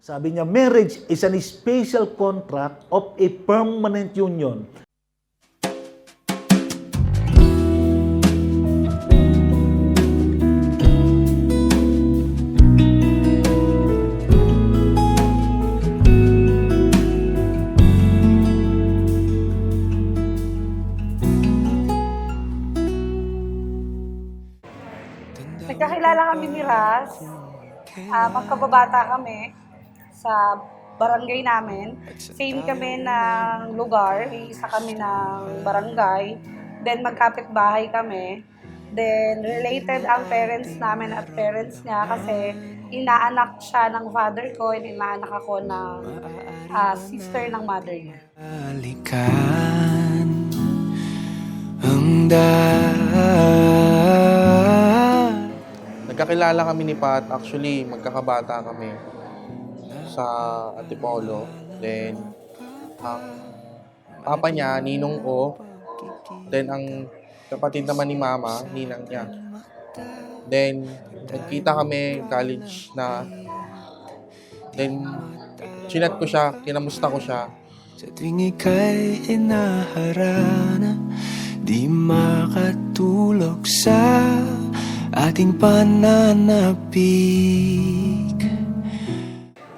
Sabi niya, marriage is an special contract of a permanent union. Nagkakilala kami ni Raz. Magkababata kami sa barangay namin. Same kami ng lugar, isa kami ng barangay. Then magkapit-bahay kami. Then related ang parents namin at parents niya kasi inaanak siya ng father ko and inaanak ako ng sister ng mother niya. Balikan ang Nagkakilala kami ni Pat. Actually, magkakabata kami sa Antipolo. Then, ang papa niya, ninong ko. Then, ang kapatid naman ni mama, ninang niya. Then, nagkita kami, college na. Then, chinat ko siya, kinamusta ko siya. Sa tuwing ika'y inaharana, di makatulog sa ating pananapik.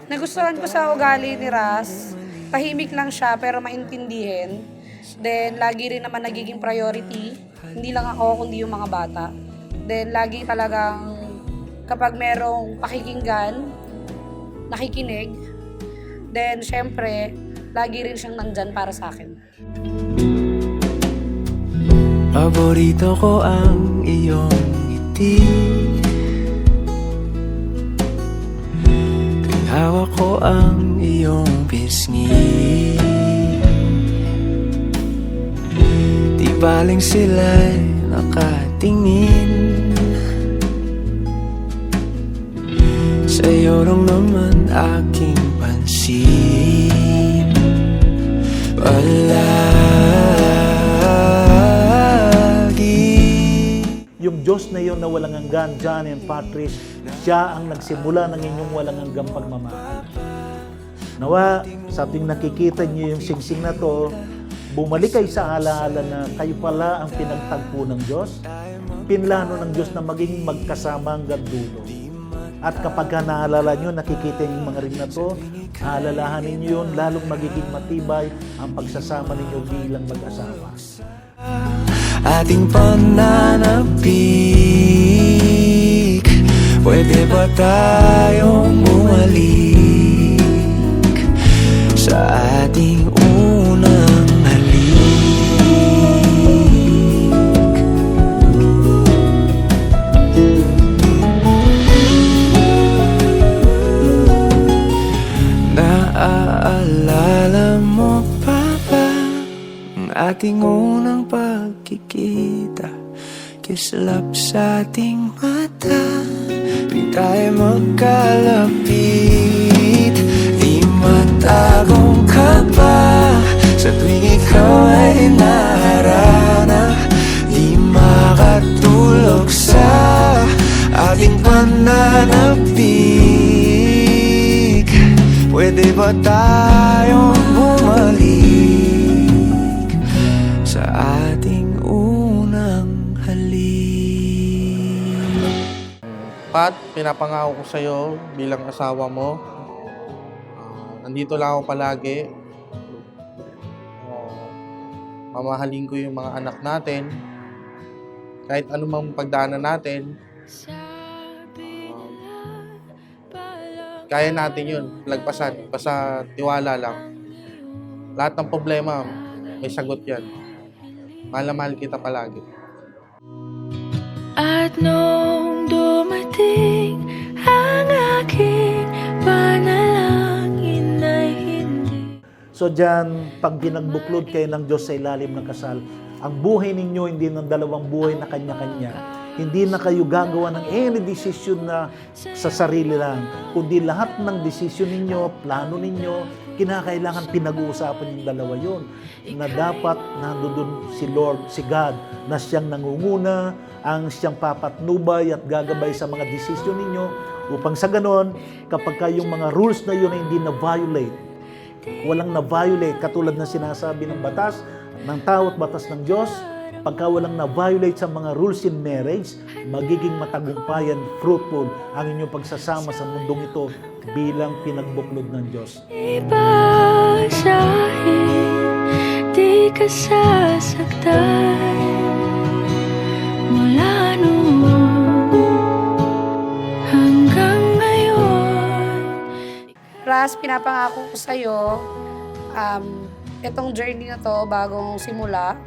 Nagustuhan ko sa ugali ni Raz. Tahimik lang siya pero maintindihin. Then lagi rin naman nagiging priority. Hindi lang ako kundi yung mga bata. Then lagi talagang kapag merong pakikinggan, nakikinig. Then syempre, lagi rin siyang nandyan para sa akin. Paborito ko ang iyong ngiti, tuwing hawak ko ang iyong pisngi. Di baling sila'y nakatingin, sa'yo lang naman aking pansin. Yung Diyos na yun na walang hanggan, John and Patrice, siya ang nagsimula ng inyong walang hanggang pagmamahal. Nawa, sa ating nakikita niyo yung singsing na to, bumalik kayo sa alaala na kayo pala ang pinagtagpo ng Diyos, pinlano ng Diyos na maging magkasama hanggang dulo. At kapag naalala nyo, nakikita yung mga ring na to, aalalahanin nyo yun, lalong magiging matibay ang pagsasama ninyo bilang mag-asawa. Ating pananapik, pwede ba tayong bumalik sa ating unang halik? Naaalala mo pa ba ang ating unang pagkikita? Kislap sa ating mata, tuwing tayo magkalapit. Di matagong kaba sa tuwing ikaw ay naharana. Di makatulog sa ating pananapik. Pwede ba tayong bumalik sa ating unang halik? Pat, pinapangako ko sa'yo bilang asawa mo. Nandito lang ako palagi. Mamahalin ko yung mga anak natin. Kahit anumang pagdaanan natin, kaya natin yun, lagpasan. Basta tiwala lang. Lahat ng problema, may sagot yan. Mahal na mahal kita palagi. At nung dumating ang aking panalangin ay hindi. So dyan, pag binagbuklod kayo ng Diyos sa ilalim ng kasal, ang buhay ninyo hindi ng dalawang buhay na kanya-kanya. Hindi na kayo gagawa ng any decision na sa sarili lang, kundi lahat ng decision ninyo, plano ninyo, kinakailangan pinag-uusapan yung dalawa yun. Na dapat nandoon si Lord, si God, na siyang nangunguna, ang siyang papatnubay at gagabay sa mga decision ninyo Upang sa ganon, kapag yung mga rules na yun ay hindi na-violate, walang na-violate, katulad ng sinasabi ng batas, ng tao at batas ng Diyos, pagka walang na-violate sa mga rules in marriage, magiging matagumpayan, fruitful ang inyong pagsasama sa mundong ito bilang pinagbuklod ng Diyos. Ipasahin, di ka sasaktan mula noon hanggang ngayon. Ras, pinapangako ko sa'yo, itong journey na to bagong simula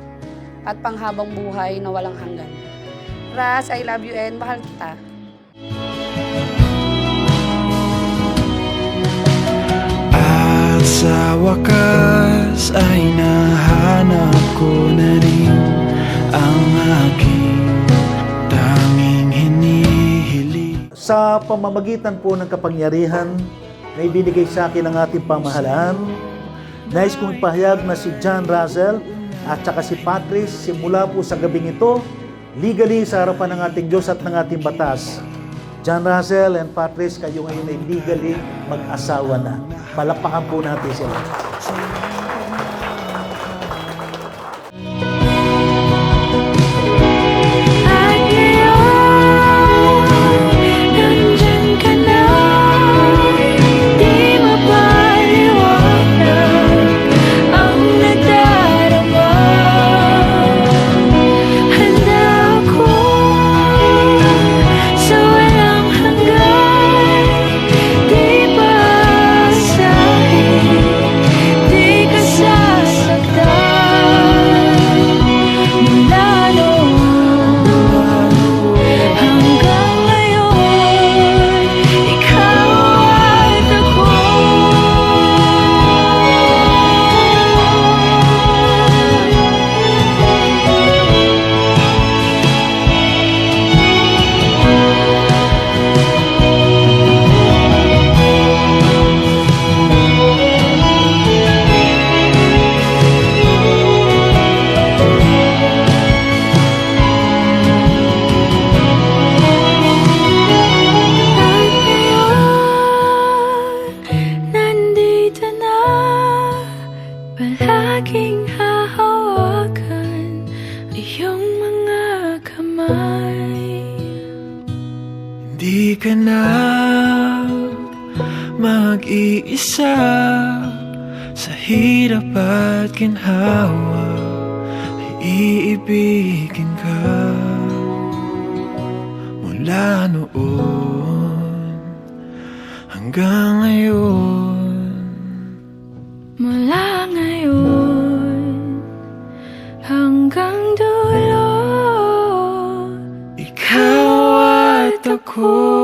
at panghabang buhay na walang hanggan. Ras, I love you and mahal kita. At sa wakas ay nahanap ko na rin ang aking tanging hinihiling. Sa pamamagitan po ng kapangyarihan na ibinigay sa akin ng ating pamahalaan, nais kong ipahayag na si John Russell at saka si Patrice, simula po sa gabing ito, legally sa harapan ng ating Diyos at ng ating batas. John Russell and Patrice, kayo ngayon ay legally mag-asawa na. Palakpakan po natin sila. At ngayon, nandyan ka na, di mapaliwanag ang nadarama. Handa ako sa walang hanggan, di basahin, di ka sasaktan mula noon hanggang ngayon, ikaw at ako. At ngayon, nandito na, palaging hahawakan iyong mga kamay. Hindi ka na mag-iisa sa hirap at ginhawa, ay iibigin ka mula noon hanggang ngayon. Mula ngayon hanggang dulo, Ikaw at ako.